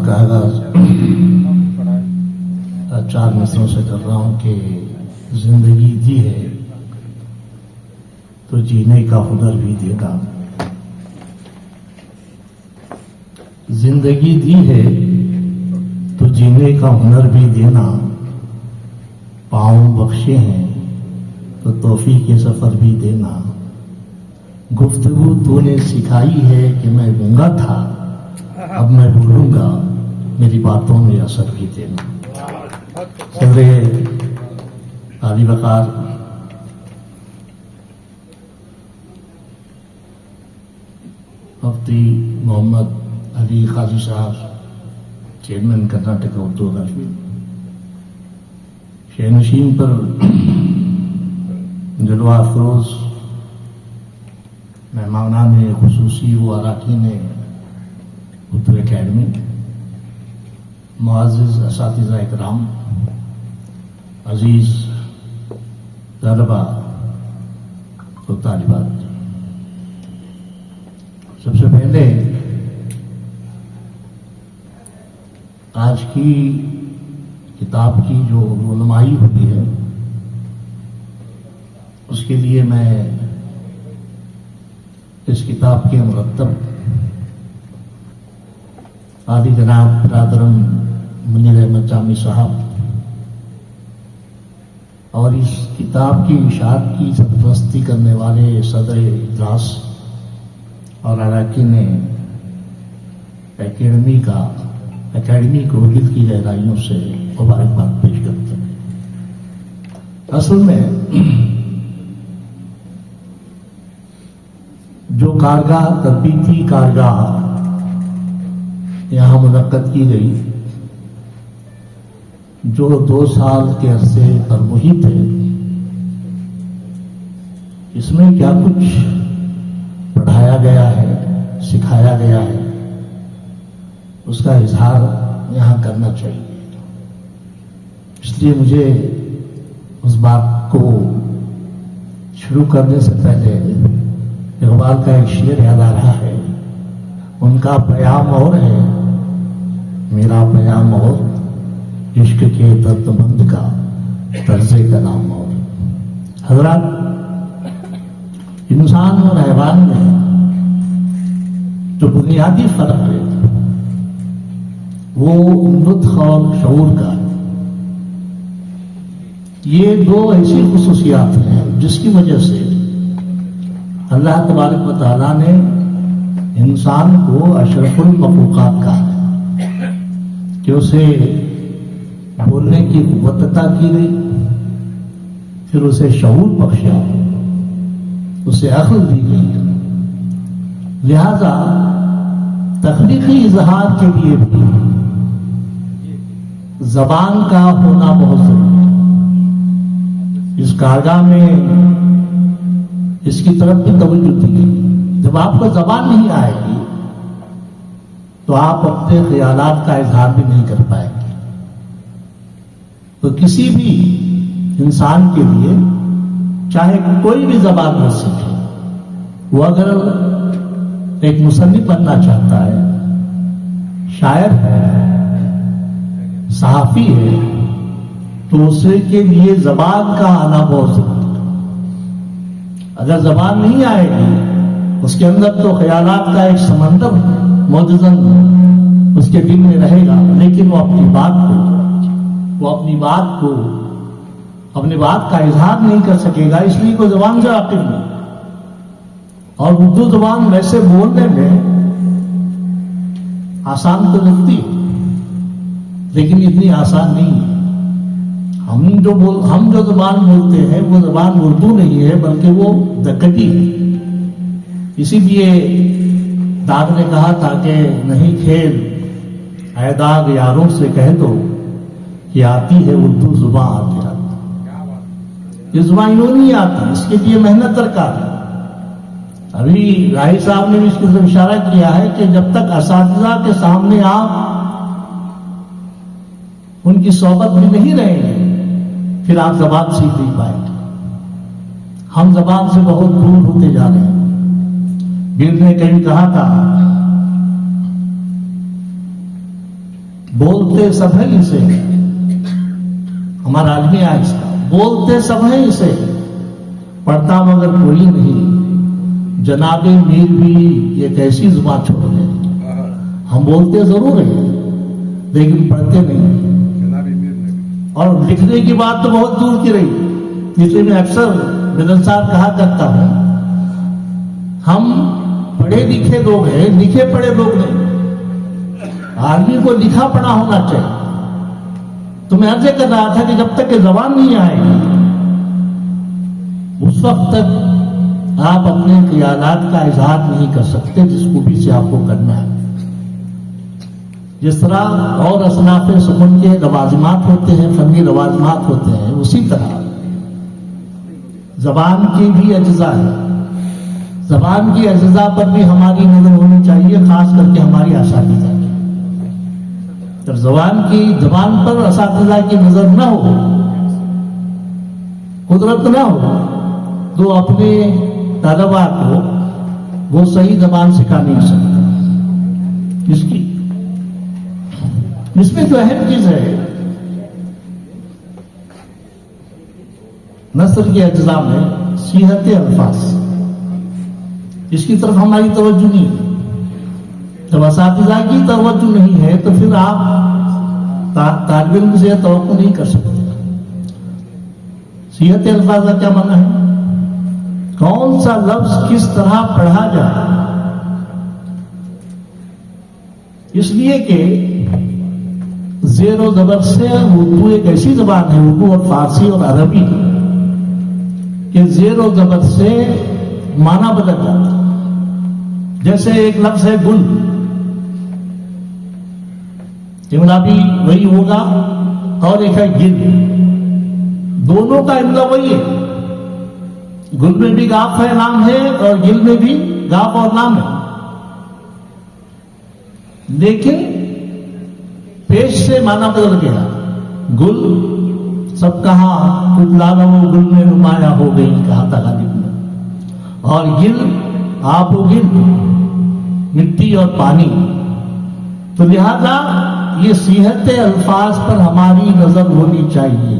بات کا آغاز 4 مصروں سے کر رہا ہوں کہ زندگی دی ہے تو جینے کا ہنر بھی دینا، زندگی دی ہے تو جینے کا ہنر بھی دینا، پاؤں بخشے ہیں تو توفیق کے سفر بھی دینا، گفتگو تو نے سکھائی ہے کہ میں گونگا تھا اب میں بولوں گا، میری باتوں میں اثر بھی دینا۔ صدر عالی وقار مفتی محمد علی قاضی صاحب، چیئرمین کرناٹک اردو اکیڈمی، شینشین پر جلوہ افروز مہمانان خصوصی و اراکین اردو اکیڈمی، معزز اساتذہ اکرام، عزیز طلبہ و طالبات، سب سے پہلے آج کی کتاب کی جو رونمائی ہوئی ہے اس کے لیے میں اس کتاب کے مرتب عالی جناب برادرم منیر احمد جامی صاحب اور اس کتاب کی اشاعت کی سرپرستی کرنے والے صدر اجلاس اور اراکین اکیڈمی کو دل کی گہرائیوں سے مبارکباد پیش کرتے ہیں۔ اصل میں جو کارگاہ تربیتی کارگاہ یہاں منعقد کی گئی، جو 2 سال کے عرصے پر محیط ہے، اس میں کیا کچھ پڑھایا گیا ہے، سکھایا گیا ہے، اس کا اظہار یہاں کرنا چاہیے۔ اس لیے مجھے اس بات کو شروع کرنے سے پہلے اقبال کا ایک شعر یاد آ رہا ہے، ان کا پیام اور ہے میرا پیام اور، عشق کے درد مند کا طرز کلام اور۔ حضرات، انسان اور حیوان میں جو بنیادی فرق ہے وہ لطف اور شعور کا ہے۔ یہ 2 ایسی خصوصیات ہیں جس کی وجہ سے اللہ تبارک و تعالیٰ نے انسان کو اشرف المخلوقات کہا ہے کہ اسے بولنے کی قوت عطا کی گئی، پھر اسے شعور بخشا، اسے عقل دی گئی، لہذا تخلیقی اظہار کے لیے بھی زبان کا ہونا بہت ضروری ہے۔ اس کارگاہ میں اس کی طرف بھی توجہ دی گئی۔ جب آپ کو زبان نہیں آئے گی تو آپ اپنے خیالات کا اظہار بھی نہیں کر پائیں گے۔ تو کسی بھی انسان کے لیے چاہے کوئی بھی زبان نہ سیکھے، وہ اگر ایک مصنف بننا چاہتا ہے، شاعر ہے، صحافی ہے، تو اس کے لیے زبان کا آنا بہت ضروری ہے۔ اگر زبان نہیں آئے گی، اس کے اندر تو خیالات کا ایک سمندر موجزن اس کے دل میں رہے گا، لیکن وہ اپنی بات کا اظہار نہیں کر سکے گا، اس لیے کوئی زبان سے واقف نہیں۔ اور اردو زبان ویسے بولنے میں آسان تو لگتی ہے لیکن اتنی آسان نہیں ہے۔ ہم جو زبان بولتے ہیں وہ زبان اردو نہیں ہے بلکہ وہ دکٹی ہے۔ اسی لیے داغ نے کہا تھا کہ نہیں کھیل اے داغ یاروں سے کہہ دو کہ آتی ہے اردو زبان آتے آتے۔ یہ زبان یوں نہیں آتی، اس کے لیے محنت درکار ہے۔ ابھی راہی صاحب نے بھی اس کی طرف اشارہ کیا ہے کہ جب تک اساتذہ کے سامنے آپ ان کی صحبت میں نہیں رہیں گے پھر آپ زبان سیکھ نہیں پائیں گے۔ ہم زبان سے بہت دور ہوتے جا رہے ہیں۔ بیر نے کہیں کہا تھا بولتے سب ہیں اسے، ہمارا آدمی آہستہ، بولتے سب ہیں اسے، پڑھتا مگر کوئی نہیں، جناب میر بھی ایک ایسی زبان چھوڑ گئے، ہم بولتے ضرور ہیں لیکن پڑھتے نہیں، اور لکھنے کی بات تو بہت دور کی رہی، اس لیے میں اکثر بدل صاحب کہا کرتا ہوں ہم پڑھے لکھے لوگ ہیں، لکھے پڑھے لوگ نہیں، آدمی کو لکھا پڑھا ہونا چاہیے۔ تو میں عرض کر رہا تھا کہ جب تک کہ زبان نہیں آئے گی اس وقت تک آپ اپنے خیالات کا اظہار نہیں کر سکتے جس خوبی سے آپ کو کرنا ہے۔ جس طرح اور اصناف سخن کے لوازمات ہوتے ہیں، فنی لوازمات ہوتے ہیں، اسی طرح زبان کی بھی اجزاء ہے، زبان کی اجزاء پر بھی ہماری نظر ہونی چاہیے، خاص کر کے ہماری اساتذہ کی۔ جب زبان پر اساتذہ کی نظر نہ ہو، قدرت نہ ہو، تو اپنے طلباء کو وہ صحیح زبان سکھا نہیں سکتا۔ اس میں جو اہم چیز ہے نثر کے اجزاء میں صیغت الفاظ، اس کی طرف ہماری توجہ نہیں ہے۔ جب اساتذہ کی توجہ نہیں ہے تو پھر آپ طالب علم سے توقع نہیں کر سکتے۔ صیغت الفاظ کا کیا معنی ہے؟ کون سا لفظ کس طرح پڑھا جائے، اس لیے کہ زیر و زبر سے اردو ایک ایسی زبان ہے، اردو اور فارسی اور عربی، کہ زیر و زبر سے معنی بدل جاتا ہے۔ جیسے ایک لفظ ہے گل، املا بھی وہی ہوگا، اور ایک ہے گل، دونوں کا املا وہی ہے، گل میں بھی گاف ہے نام ہے اور گل میں بھی گاف اور نام ہے، لیکن پیش سے معنی بدل گیا۔ گل سب کہاں کچھ لالا وہ گل میں نمایاں ہو گئی، کہا تھا غالب نے، اور گل آپ و گل مٹی اور پانی۔ تو لہذا یہ صیغت الفاظ پر ہماری نظر ہونی چاہیے،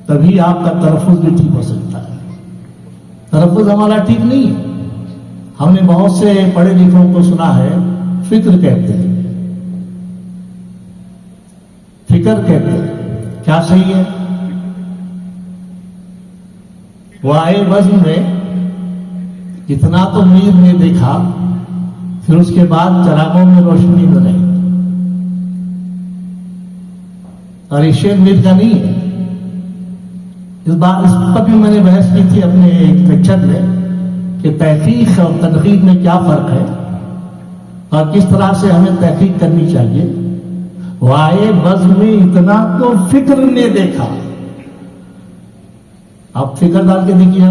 تبھی آپ کا تلفظ بھی ٹھیک ہو سکتا ہے۔ تلفظ ہمارا ٹھیک نہیں ہے، ہم نے بہت سے پڑھے لکھوں کو سنا ہے فکر کہتے ہیں، فکر کہتے ہیں، کیا صحیح ہے؟ وہ آئے وزن میں اتنا تو میر نے دیکھا، پھر اس کے بعد چراغوں میں روشنی نہ رہی، اور یہ شعر میر کا نہیں ہے۔ اس پر بھی میں نے بحث کی تھی اپنے ایک لیکچر میں کہ تحقیق اور تنقید میں کیا فرق ہے اور کس طرح سے ہمیں تحقیق کرنی چاہیے۔ وائے بزم میں اتنا تو فکر نے دیکھا، آپ فکر ڈال کے دیکھیے،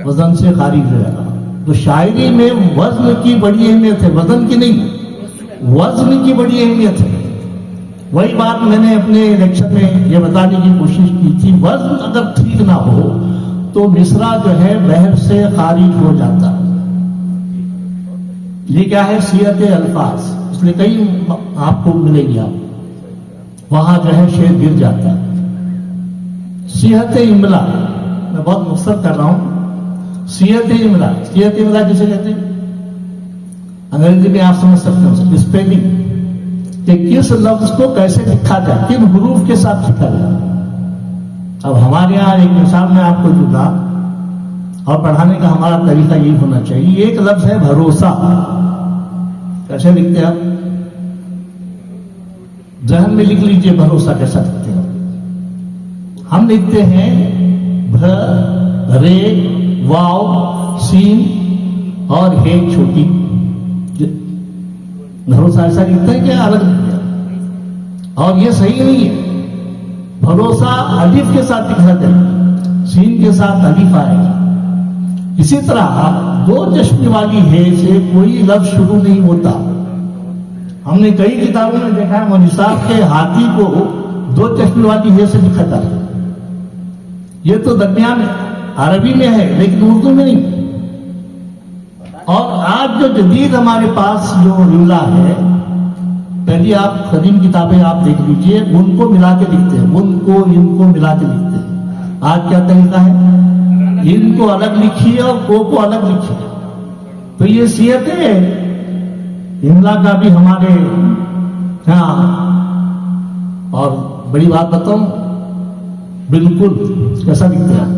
وزن سے خارج ہو جاتا۔ تو شاعری میں وزن کی بڑی اہمیت ہے، وزن کی نہیں، وزن کی بڑی اہمیت ہے۔ وہی بات میں نے اپنے لیکچر میں یہ بتانے کی کوشش کی تھی، وزن اگر ٹھیک نہ ہو تو مصرع جو ہے بحر سے خارج ہو جاتا۔ یہ کیا ہے؟ صیغت الفاظ، اس لیے کئی آپ کو ملے گی، آپ وہاں جو ہے شعر گر جاتا ہے۔ صیغت املا میں بہت مختصر کر رہا ہوں۔ صیغت املا، صیغت املا جسے کہتے ہیں انگریزی میں آپ سمجھ سکتے ہیں اسپیلنگ، کہ کس لفظ کو کیسے لکھا جائے، کن حروف کے ساتھ لکھا جائے۔ اب ہمارے یہاں ایک مثال میں آپ کو جوتا اور پڑھانے کا ہمارا طریقہ یہی ہونا چاہیے۔ ایک لفظ ہے بھروسہ، کیسے لکھتے ہیں آپ؟ ذہن میں لکھ لیجئے بھروسہ کیسا لکھتے ہیں۔ ہم لکھتے ہیں بھ رے واو سین اور ہے چھوٹی، بھروسہ ایسا لکھتا ہے کہ الگ لکھتا ہے، اور یہ صحیح نہیں ہے۔ بھروسہ الف کے ساتھ لکھا جائے، سین کے ساتھ الف آئے گا۔ اسی طرح دو چشمے والی ہے سے کوئی لفظ شروع نہیں ہوتا۔ ہم نے کئی کتابوں میں دیکھا ہے مولوی صاحب کے ہاتھی کو دو چشمے والی ہے سے لکھا جاتا ہے۔ یہ تو درمیان عربی میں ہے لیکن اردو میں نہیں۔ اور آج جو جدید ہمارے پاس جو املا ہے پہلی آپ قدیم کتابیں آپ دیکھ لیجئے، ان کو ملا کے لکھتے ہیں، ان کو ان کو ملا کے لکھتے ہیں۔ آج کیا طریقہ ہے؟ ان کو الگ لکھیے اور کو الگ لکھیے۔ تو یہ صیت ہے املا کا بھی ہمارے ہاں۔ اور بڑی بات بتاؤں، بالکل کیسا لکھتے ہیں؟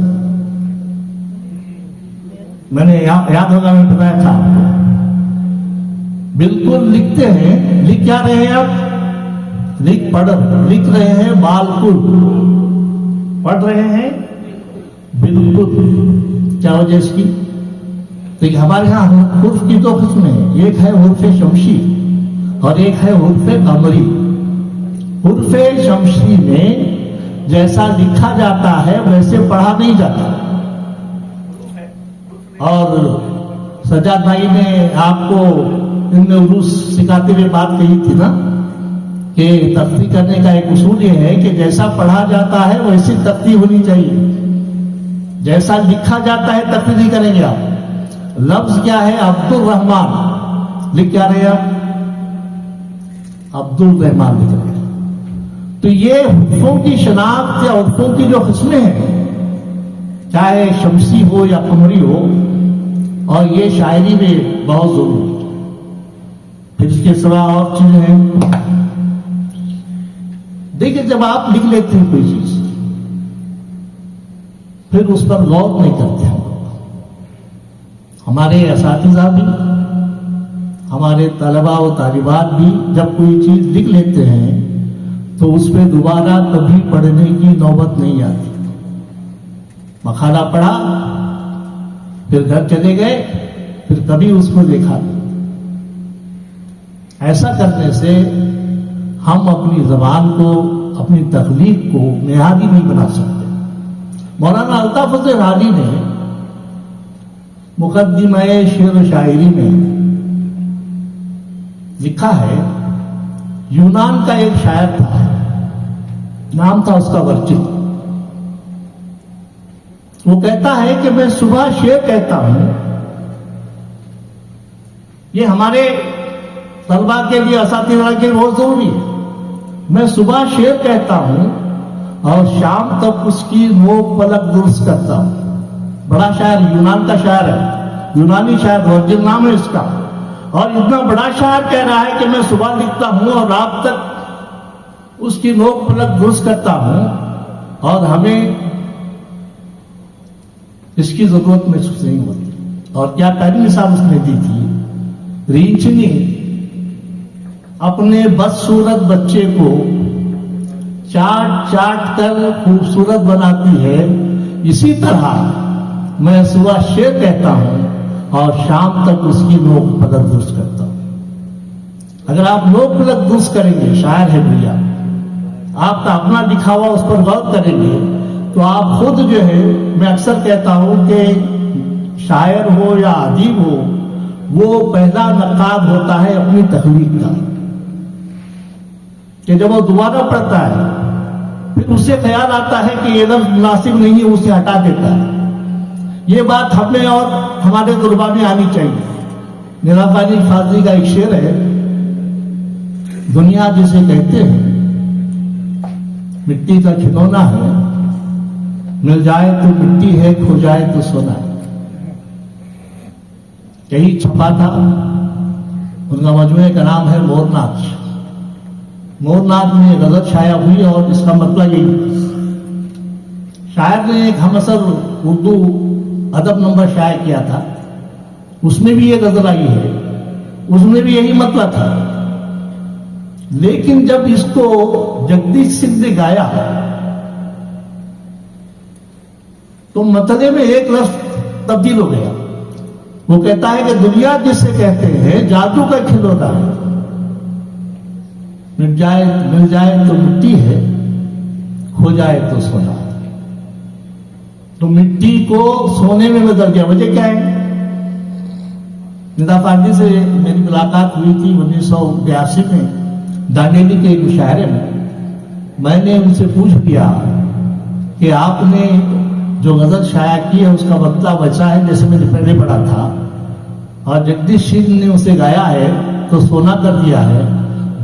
میں نے یاد ہوگا میں بتایا تھا آپ کو، بالکل لکھتے ہیں۔ لکھ کیا رہے ہیں آپ؟ لکھ رہے ہیں بالکل، پڑھ رہے ہیں بالکل۔ کیا وجہ اس کی؟ دیکھیے ہمارے یہاں حرف کی دو قسمیں ہیں، ایک ہے حرف شمسی اور ایک ہے حرف قمری۔ حرف شمسی میں جیسا لکھا جاتا ہے ویسے پڑھا نہیں جاتا۔ اور سجاد بھائی نے آپ کو ان میں اردو سکھاتے ہوئے بات کہی تھی نا کہ تختی کرنے کا ایک اصول یہ ہے کہ جیسا پڑھا جاتا ہے ویسی تختی ہونی چاہیے، جیسا لکھا جاتا ہے تختی نہیں کریں گے آپ۔ لفظ کیا ہے؟ عبد الرحمان، لکھ کیا رہے آپ؟ عبد الرحمان لکھ رہے ہیں۔ تو یہ حرفوں کی شناخت یا حرفوں کی جو قسمیں ہیں، چاہے شمسی ہو یا قمری ہو، اور یہ شاعری میں بہت ضروری ہے۔ پھر اس کے سوا اور چیزیں ہیں۔ دیکھیں جب آپ لکھ لیتے ہیں کوئی چیز، پھر اس پر غور نہیں کرتے ہیں۔ ہمارے اساتذہ بھی، ہمارے طلباء و طالبات بھی جب کوئی چیز لکھ لیتے ہیں تو اس پہ دوبارہ کبھی پڑھنے کی نوبت نہیں آتی۔ مقالہ پڑھا، پھر گھر چلے گئے، پھر کبھی اس کو دیکھا نہیں۔ ایسا کرنے سے ہم اپنی زبان کو، اپنی تخلیق کو معیاری نہیں بنا سکتے۔ مولانا الطاف فضل حالی نے مقدمہ شعر و شاعری میں لکھا ہے، یونان کا ایک شاعر تھا، نام تھا اس کا ورجل۔ وہ کہتا ہے کہ میں صبح شعر کہتا ہوں۔ یہ ہمارے طلباء کے لیے، اساتذہ کے لیے بہت ضروری ہے۔ میں صبح شعر کہتا ہوں اور شام تک اس کی نوک پلک درست کرتا ہوں۔ بڑا شاعر، یونان کا شاعر ہے، یونانی شاعر، ورجل نام ہے اس کا۔ اور اتنا بڑا شاعر کہہ رہا ہے کہ میں صبح لکھتا ہوں اور رات تک اس کی نوک پلک درست کرتا ہوں، اور ہمیں اس کی ضرورت محسوس نہیں ہوتی۔ اور کیا پہلی مثال اس نے دی تھی، ریچھنی اپنے بدصورت بچے کو چاٹ چاٹ کر خوبصورت بناتی ہے، اسی طرح میں صبح شعر کہتا ہوں اور شام تک اس کی نوک پلک درست کرتا ہوں۔ اگر آپ نوک پلک درست کریں گے، شاعر ہے بھیا، آپ کا اپنا لکھا ہوا اس پر غور کریں گے، تو آپ خود جو ہے، میں اکثر کہتا ہوں کہ شاعر ہو یا ادیب ہو، وہ پہلا نقاد ہوتا ہے اپنی تخلیق کا، کہ جب وہ دوبارہ پڑھتا ہے پھر اسے خیال آتا ہے کہ یہ لفظ مناسب نہیں ہے، اسے ہٹا دیتا ہے۔ یہ بات ہمیں اور ہمارے طلباء میں آنی چاہیے۔ نظام فاضلی کا ایک شعر ہے، دنیا جسے کہتے ہیں مٹی کا کھلونا ہے، مل جائے تو مٹی ہے، کھو جائے تو سونا ہے۔ یہی چھپا تھا، ان کا مجموعے کا نام ہے مور ناچ۔ مور ناچ میں غزل شائع ہوئی اور اس کا مطلب یہی، شاعر نے ایک ہم اثر اردو ادب نمبر شائع کیا تھا، اس میں بھی یہ غزل آئی ہے، اس میں بھی یہی مطلب تھا، لیکن جب اس کو جگدیش سنگھ نے گایا تو مطلب میں ایک لفظ تبدیل ہو گیا۔ وہ کہتا ہے کہ دنیا جسے کہتے ہیں جادو کا کھلونا ہے، مل جائے تو مٹی ہے، کھو جائے تو سونا ہے۔ تو مٹی کو سونے میں بدل گیا، وجہ کیا ہے؟ ندا پاٹی سے میری ملاقات ہوئی تھی 1982 میں دانیلی کے ایک مشاعرے میں نے ان سے پوچھ لیا کہ آپ نے جو غزل شائع کی ہے اس کا مطلب ویسا ہے جیسے میں نے پہلے پڑھا تھا، اور جگدیش سنگھ نے اسے گایا ہے تو سونا کر دیا ہے،